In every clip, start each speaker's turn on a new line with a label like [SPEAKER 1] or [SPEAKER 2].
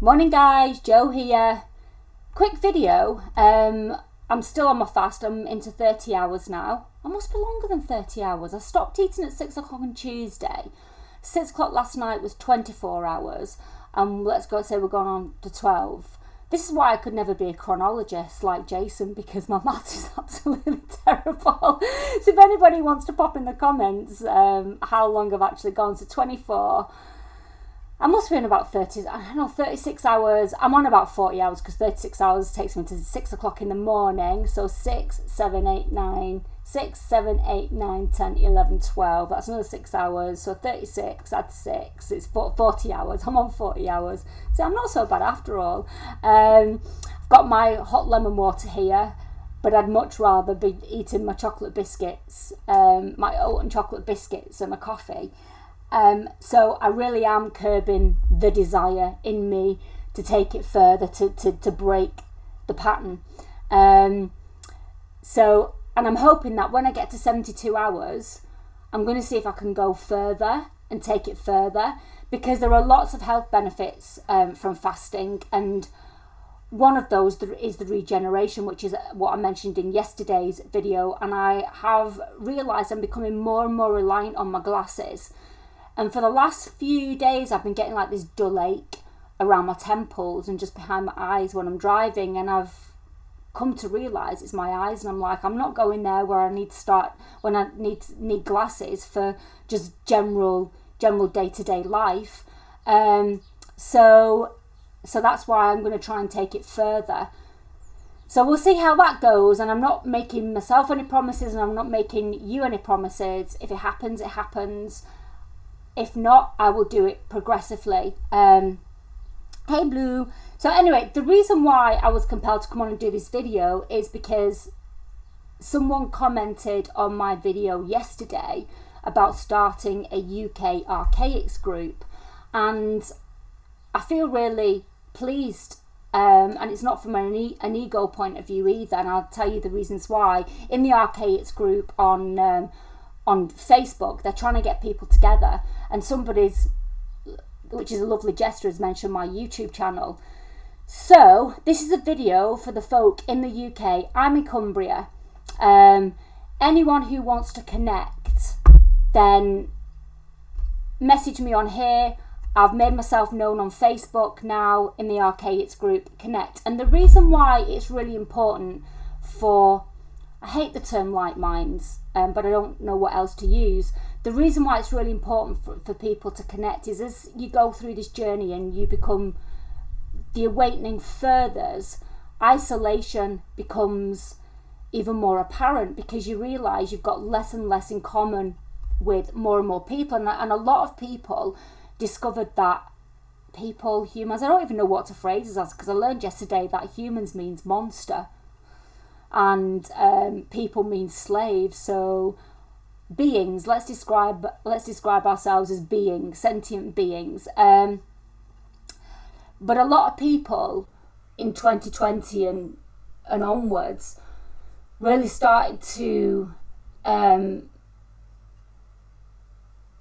[SPEAKER 1] Morning guys, Joe here. Quick video. I'm still on my fast. I'm into 30 hours now. I must be longer than 30 hours. I stopped eating at 6 o'clock on Tuesday. 6 o'clock last night was 24 hours. Let's go say we're going on to 12. This is why I could never be a chronologist like Jason, because my maths is absolutely terrible. So if anybody wants to pop in the comments how long I've actually gone, so 24. I must be in about 36 hours. I'm on about 40 hours because 36 hours takes me to 6 o'clock in the morning. So 6, 7, 8, 9, 6, 7, 8, 9, 10, 11, 12. That's another 6 hours. So 36, add 6. It's 40 hours. I'm on 40 hours. So I'm not so bad after all. I've got my hot lemon water here, but I'd much rather be eating my chocolate biscuits, my oat and chocolate biscuits and my coffee. So I really am curbing the desire in me to take it further, to break the pattern. And I'm hoping that when I get to 72 hours, I'm going to see if I can go further and take it further, because there are lots of health benefits from fasting, and one of those is the regeneration, which is what I mentioned in yesterday's video. And I have realised I'm becoming more and more reliant on my glasses. And for the last few days, I've been getting like this dull ache around my temples and just behind my eyes when I'm driving. And I've come to realise it's my eyes. And I'm like, I'm not going there where I need to start when I need glasses for just general day-to-day life. So that's why I'm going to try and take it further. So we'll see how that goes. And I'm not making myself any promises, and I'm not making you any promises. If it happens, it happens. If not, I will do it progressively. Hey Blue. So anyway, the reason why I was compelled to come on and do this video is because someone commented on my video yesterday about starting a UK Archaix group. And I feel really pleased. And it's not from an ego point of view either. And I'll tell you the reasons why. In the Archaix group on Facebook, they're trying to get people together, and which is a lovely gesture, has mentioned my YouTube channel. So this is a video for the folk in the UK. I'm in Cumbria. Anyone who wants to connect, then message me on here. I've made myself known on Facebook now in the Archaix group. Connect. And the reason why it's really important I hate the term like minds, but I don't know what else to use. The reason why it's really important for people to connect is as you go through this journey and you become, the awakening furthers, isolation becomes even more apparent, because you realise you've got less and less in common with more and more people. And a lot of people discovered that humans, I don't even know what to phrase this as, because I learned yesterday that humans means monster. And people means slaves. So beings, let's describe ourselves as beings, sentient beings. But a lot of people in 2020 and onwards really started to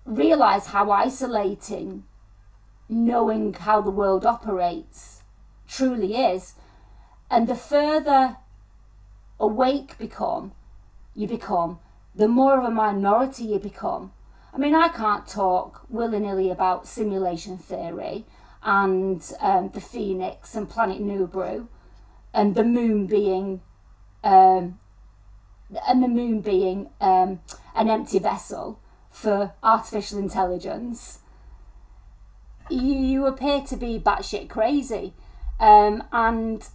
[SPEAKER 1] realise how isolating knowing how the world operates truly is. And the further awake you become, the more of a minority you become. I mean, I can't talk willy-nilly about simulation theory and the Phoenix and Planet Nubru and the moon being an empty vessel for artificial intelligence. You appear to be batshit crazy, and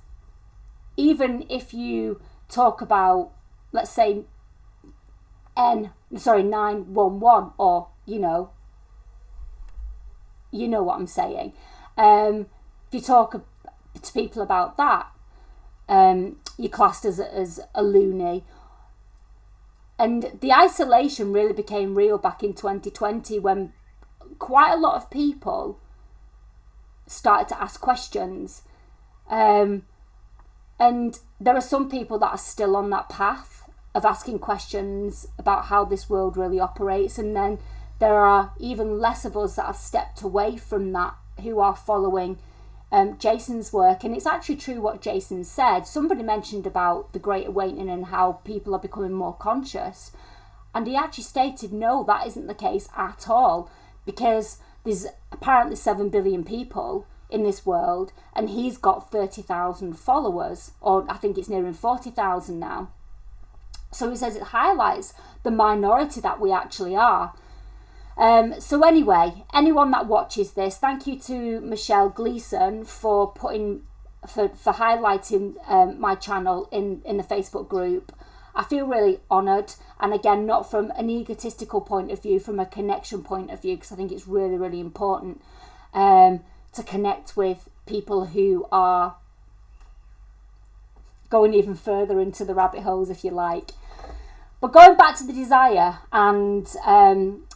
[SPEAKER 1] even if you talk about, let's say, 911, or you know what I'm saying. If you talk to people about that, you're classed as a loony. And the isolation really became real back in 2020, when quite a lot of people started to ask questions. And there are some people that are still on that path of asking questions about how this world really operates. And then there are even less of us that have stepped away from that, who are following Jason's work, and it's actually true what Jason said. Somebody mentioned about the Great Awakening and how people are becoming more conscious, and he actually stated no, that isn't the case at all, because there's apparently 7 billion people in this world, and he's got 30,000 followers, or I think it's nearing 40,000 now. So he says it highlights the minority that we actually are. So anyway, anyone that watches this, thank you to Michelle Gleason for highlighting my channel in the Facebook group. I feel really honoured, and again, not from an egotistical point of view, from a connection point of view, because I think it's really, really important to connect with people who are going even further into the rabbit holes, if you like. But going back to the desire and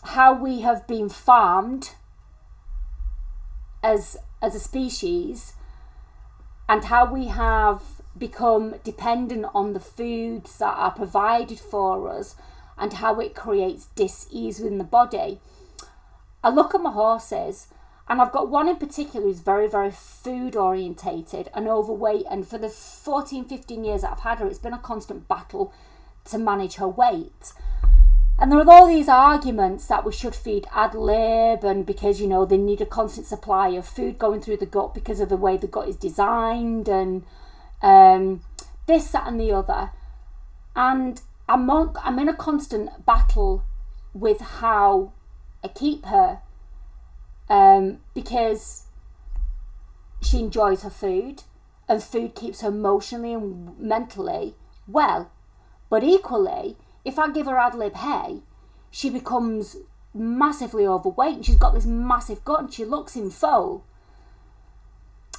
[SPEAKER 1] how we have been farmed as a species, and how we have become dependent on the foods that are provided for us, and how it creates dis-ease within the body. I look at my horses, and I've got one in particular who's very, very food orientated and overweight, and for the 14-15 years that I've had her, it's been a constant battle to manage her weight. And there are all these arguments that we should feed ad lib, and because, you know, they need a constant supply of food going through the gut because of the way the gut is designed, and this, that and the other. And I'm in a constant battle with how I keep her, because she enjoys her food, and food keeps her emotionally and mentally well. But equally, if I give her ad lib hay, she becomes massively overweight, and she's got this massive gut, and she looks in full.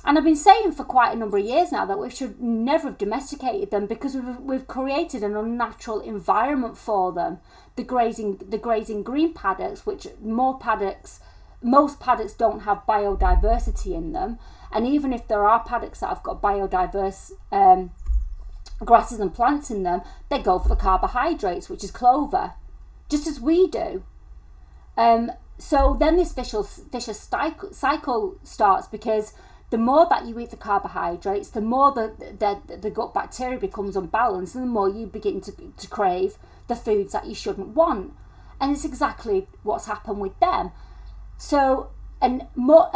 [SPEAKER 1] And I've been saying for quite a number of years now that we should never have domesticated them, because we've created an unnatural environment for them. The grazing green paddocks, which most paddocks don't have biodiversity in them, and even if there are paddocks that have got biodiverse grasses and plants in them, they go for the carbohydrates, which is clover, just as we do. So then this vicious cycle starts, because the more that you eat the carbohydrates, the more the gut bacteria becomes unbalanced, and the more you begin to crave the foods that you shouldn't want. And it's exactly what's happened with them. So, and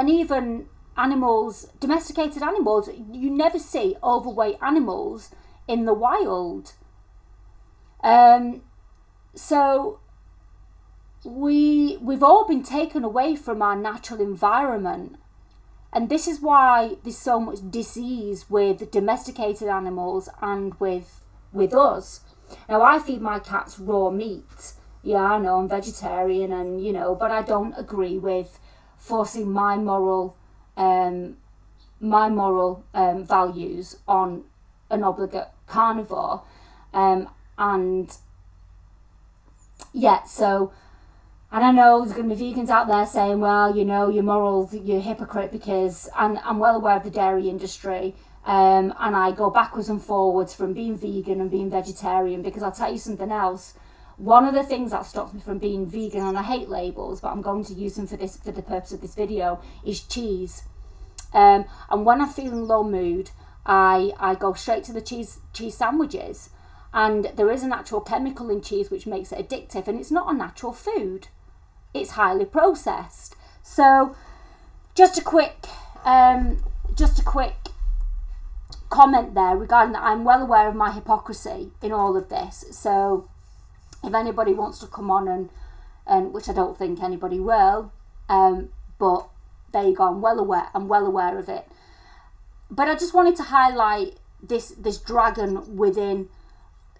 [SPEAKER 1] even animals, domesticated animals, you never see overweight animals in the wild. So we've all been taken away from our natural environment. And this is why there's so much disease with domesticated animals and with us. Now, I feed my cats raw meat. Yeah, I know I'm vegetarian, and you know, but I don't agree with forcing my moral values on an obligate carnivore. And yeah, so. And I know there's going to be vegans out there saying, well, you know, you're moral, you're a hypocrite, because I'm well aware of the dairy industry, and I go backwards and forwards from being vegan and being vegetarian, because I'll tell you something else. One of the things that stops me from being vegan, and I hate labels, but I'm going to use them for the purpose of this video, is cheese. And when I'm feeling low mood, I go straight to the cheese sandwiches. And there is an actual chemical in cheese which makes it addictive, and it's not a natural food. It's highly processed. So just a quick comment there regarding that. I'm well aware of my hypocrisy in all of this. So if anybody wants to come on and which I don't think anybody will, but there you go, I'm well aware of it. But I just wanted to highlight this dragon within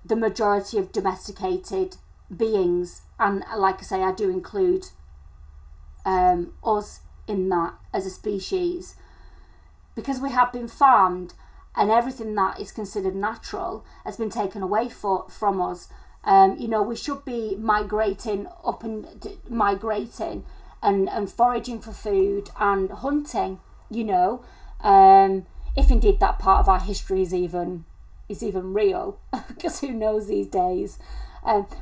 [SPEAKER 1] the majority of domesticated beings, and like I say, I do include us in that as a species, because we have been farmed, and everything that is considered natural has been taken away from us. You know, we should be migrating and foraging for food and hunting, you know, if indeed that part of our history is even real, because who knows these days.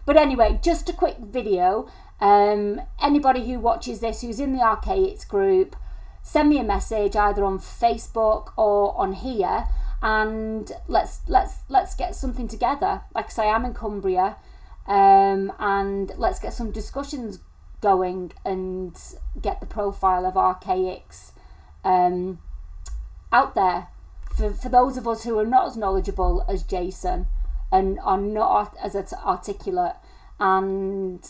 [SPEAKER 1] But anyway, just a quick video. Anybody who watches this who's in the Archaix group, send me a message either on Facebook or on here, and let's get something together. Like I say, I'm in Cumbria, and let's get some discussions going and get the profile of Archaix out there for those of us who are not as knowledgeable as Jason and are not as articulate, and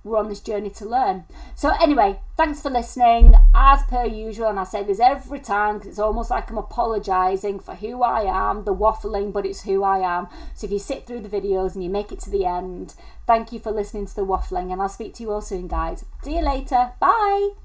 [SPEAKER 1] we're on this journey to learn. So anyway, thanks for listening as per usual, and I say this every time because it's almost like I'm apologising for who I am, the waffling, but it's who I am. So if you sit through the videos and you make it to the end, thank you for listening to the waffling, and I'll speak to you all soon, guys. See you later. Bye.